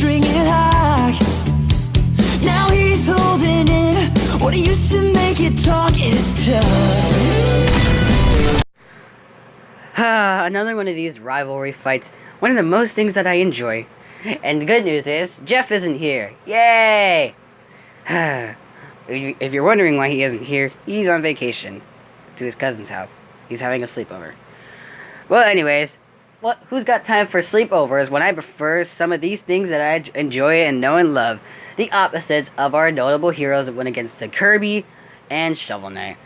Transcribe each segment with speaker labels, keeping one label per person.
Speaker 1: string it high. Now he's holding it. What he used to make it talk, it's tough.
Speaker 2: Another one of these rivalry fights. One of the most things that I enjoy. And the good news is, Jeff isn't here. Yay! If you're wondering why he isn't here, he's on vacation to his cousin's house. He's having a sleepover. Well, anyways, who's got time for sleepovers when I prefer some of these things that I enjoy and know and love? The opposites of our notable heroes that went against the Kirby and Shovel Knight.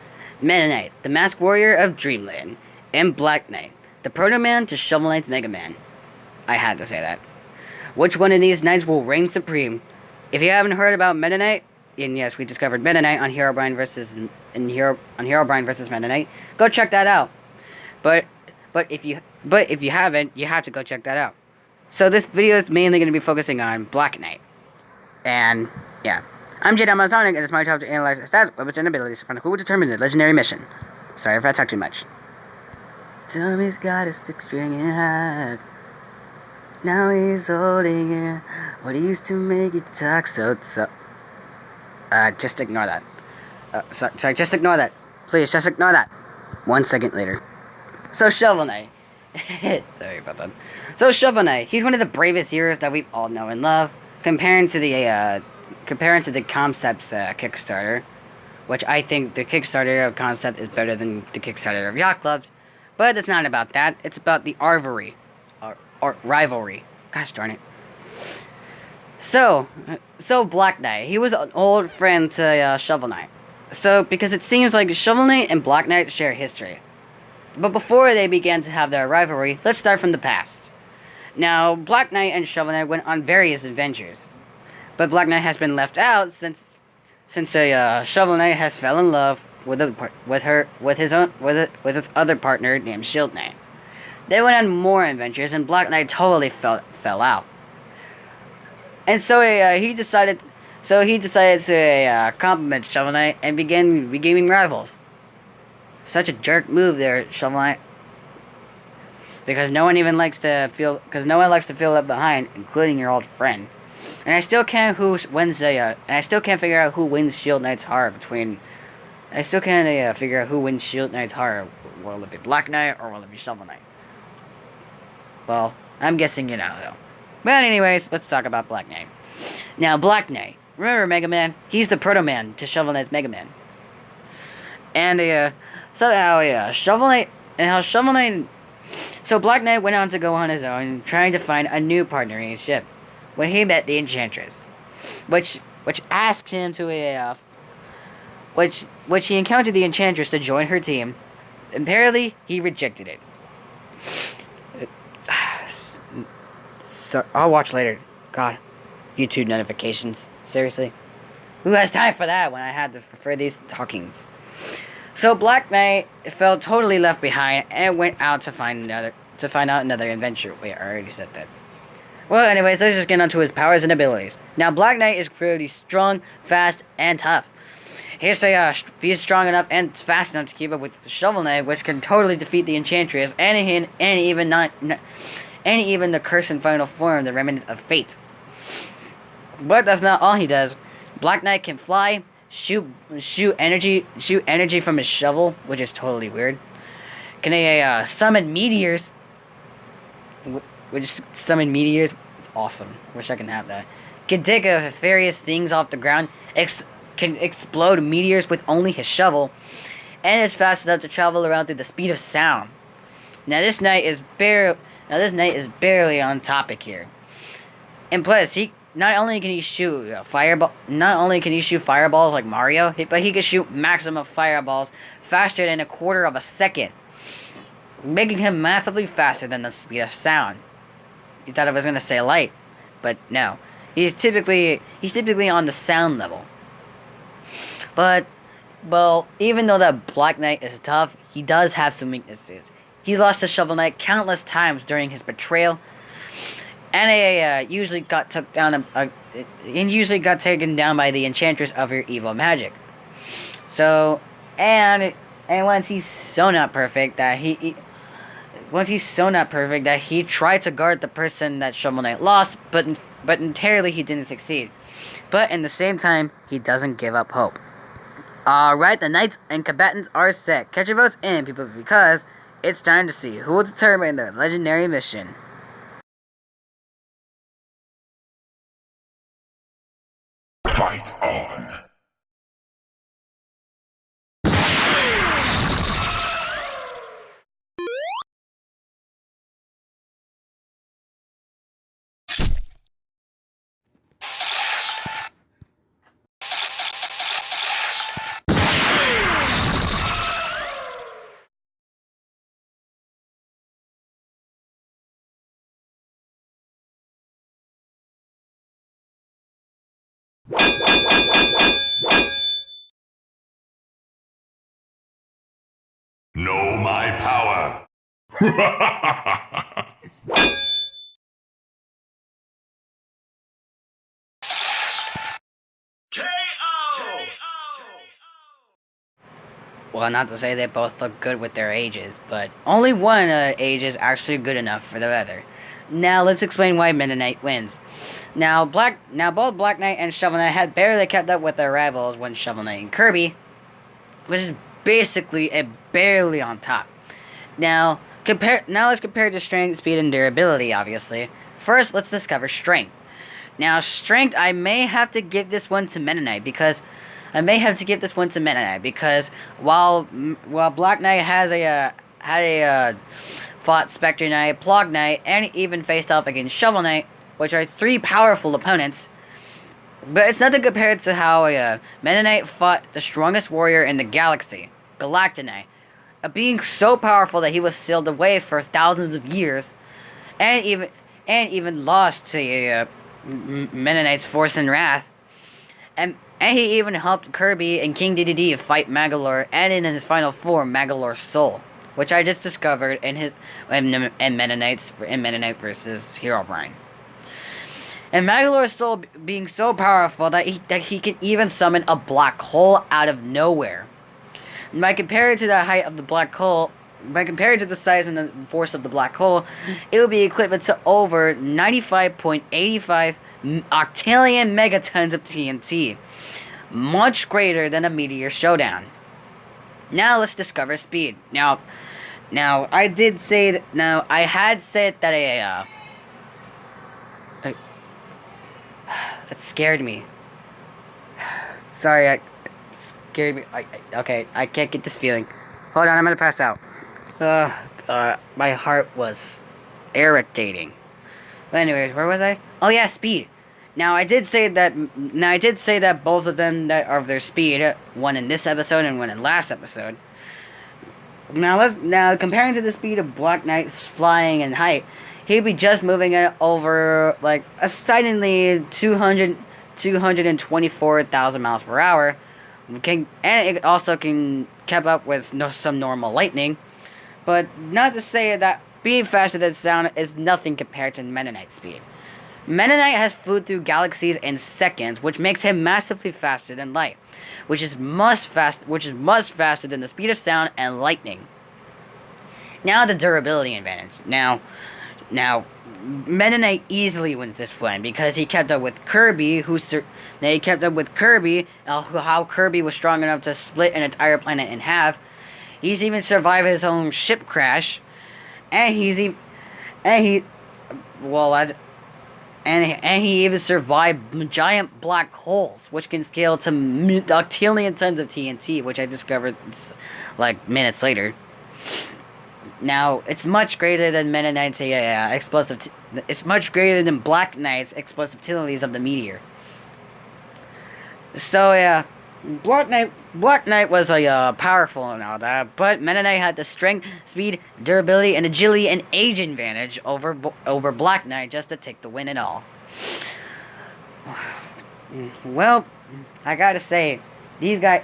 Speaker 2: Meta Knight, the Masked Warrior of Dreamland, and Black Knight, the Proto Man to Shovel Knight's Mega Man. I had to say that. Which one of these knights will reign supreme? If you haven't heard about Meta Knight, and yes, we discovered Meta Knight on Herobrine versus Meta Knight, go check that out. But if you haven't, you have to go check that out. So this video is mainly going to be focusing on Black Knight. And yeah, I'm Jade Amazonic, and it's my job to analyze the stats, weapons, and abilities to find out who will determine the legendary mission. Sorry if I talk too much. Tommy's got a 6-string in hat. Now he's holding it. What he used to make it talk so. Just ignore that. Sorry, just ignore that. Please, just ignore that. 1 second later. So, Shovel Knight. Sorry about that. So, Shovel Knight, he's one of the bravest heroes that we all know and love. Comparing to the Concept's Kickstarter, which I think the Kickstarter of Concept is better than the Kickstarter of Yacht Clubs. But it's not about that. It's about the rivalry. Gosh darn it. So Black Knight, he was an old friend to Shovel Knight. So, because it seems like Shovel Knight and Black Knight share history. But before they began to have their rivalry, let's start from the past. Now, Black Knight and Shovel Knight went on various adventures. But Black Knight has been left out since Shovel Knight has fell in love with his other partner named Shield Knight. They went on more adventures, and Black Knight totally fell out. And so he decided to compliment Shovel Knight and begin becoming rivals. Such a jerk move there, Shovel Knight. Because no one likes to feel left behind, including your old friend. And I still can't figure out who wins Shield Knight's heart between. I still can't figure out who wins Shield Knight's heart. Will it be Black Knight or will it be Shovel Knight? Well, I'm guessing you know though. But anyways, let's talk about Black Knight. Now, Black Knight. Remember Mega Man? He's the Proto Man to Shovel Knight's Mega Man. And Shovel Knight. So Black Knight went on to go on his own, trying to find a new partner in his ship, when he met the Enchantress, which asked him to which he encountered the Enchantress to join her team. Apparently, he rejected it. So I'll watch later. God, YouTube notifications. Seriously, who has time for that when I had to prefer these talkings? So Black Knight felt totally left behind and went out to find out another adventure. Wait, I already said that. Well, anyways, let's just get on to his powers and abilities. Now, Black Knight is clearly strong, fast, and tough. He's strong enough and fast enough to keep up with Shovel Knight, which can totally defeat the Enchantress and even the curse and final form, the remnant of fate. But that's not all he does. Black Knight can fly, shoot energy from his shovel, which is totally weird. Can summon meteors? It's awesome. Wish I can have that. Can take various things off the ground. Can explode meteors with only his shovel, and is fast enough to travel around through the speed of sound. Now this knight is barely on topic here. And plus, not only can he shoot fireballs like Mario, but he can shoot maximum fireballs faster than a quarter of a second, making him massively faster than the speed of sound. You thought I was gonna say light, but no. He's typically on the sound level. But, well, even though that Black Knight is tough, he does have some weaknesses. He lost to Shovel Knight countless times during his betrayal, and usually got taken down by the Enchantress of her evil magic. So, and once he's so not perfect that he's so not perfect that he tried to guard the person that Shovel Knight lost, but entirely he didn't succeed. But in the same time, he doesn't give up hope. Alright, the knights and combatants are set. Catch your votes in, people, because it's time to see who will determine the legendary mission.
Speaker 3: Fight on. Know my power.
Speaker 2: Well, not to say they both look good with their ages, but only one age is actually good enough for the other. Now let's explain why Meta Knight wins. Now both Black Knight and Shovel Knight had barely kept up with their rivals when Shovel Knight and Kirby, which is basically barely on top. Now let's compare to strength, speed, and durability. Obviously, first let's discover strength. Now strength, I may have to give this one to Meta Knight because while Black Knight fought Spectre Knight, Plog Knight, and even faced off against Shovel Knight, which are three powerful opponents. But it's nothing compared to how Meta Knight fought the strongest warrior in the galaxy, Galactonite, a being so powerful that he was sealed away for thousands of years, and even lost to Meta Knight's Force and Wrath, and he even helped Kirby and King Dedede fight Magolor, and in his final form, Magolor's Soul, which I just discovered in Meta Knight versus Herobrine. And Magolor's Soul being so powerful that he can even summon a black hole out of nowhere. By compared to the height of the black hole, by compared to the size and the force of the black hole, it would be equivalent to over 95.85 octillion megatons of TNT, much greater than a meteor showdown. Now let's discover speed. Now I had said that that scared me. Sorry, it scared me. Okay, I can't get this feeling. Hold on, I'm gonna pass out. My heart was irritating. But anyways, where was I? Oh yeah, speed. Now I did say that both of them that are of their speed, one in this episode and one in last episode. Now comparing to the speed of Black Knight's flying and height, he'd be just moving it over like a suddenly 224,000 miles per hour. And it also can keep up with some normal lightning. But not to say that being faster than sound is nothing compared to Meta Knight's speed. Meta Knight has flew through galaxies in seconds, which makes him massively faster than light, which is much faster than the speed of sound and lightning. Now the durability advantage. Now Meta Knight easily wins this one because he kept up with Kirby, how Kirby was strong enough to split an entire planet in half. He's even survived his own ship crash, and he even survived giant black holes, which can scale to octillion tons of TNT, which I discovered like minutes later. Now, it's much greater than Meta Knight's explosive. It's much greater than Black Knight's explosive utilities of the meteor. So yeah, Black Knight was powerful and all that, but Meta Knight had the strength, speed, durability, and agility and age advantage over Black Knight just to take the win and all. Well, I gotta say, these guys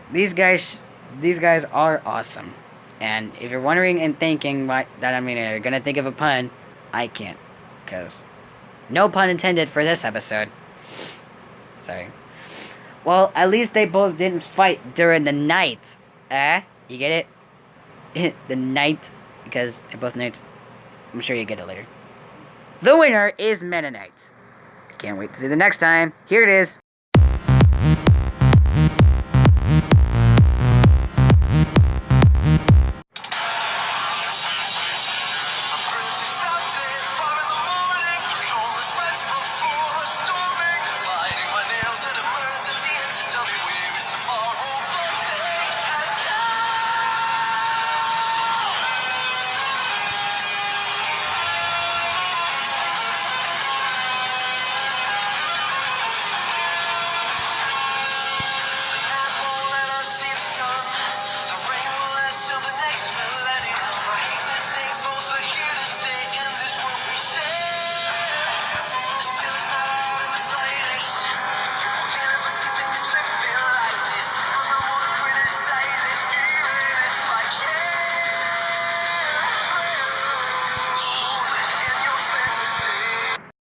Speaker 2: are awesome. And if you're wondering and thinking you're gonna think of a pun, I can't, cause no pun intended for this episode. Sorry. Well, at least they both didn't fight during the night. You get it? The night, because they're both knights. I'm sure you get it later. The winner is Mennonite. Can't wait to see the next time. Here it is.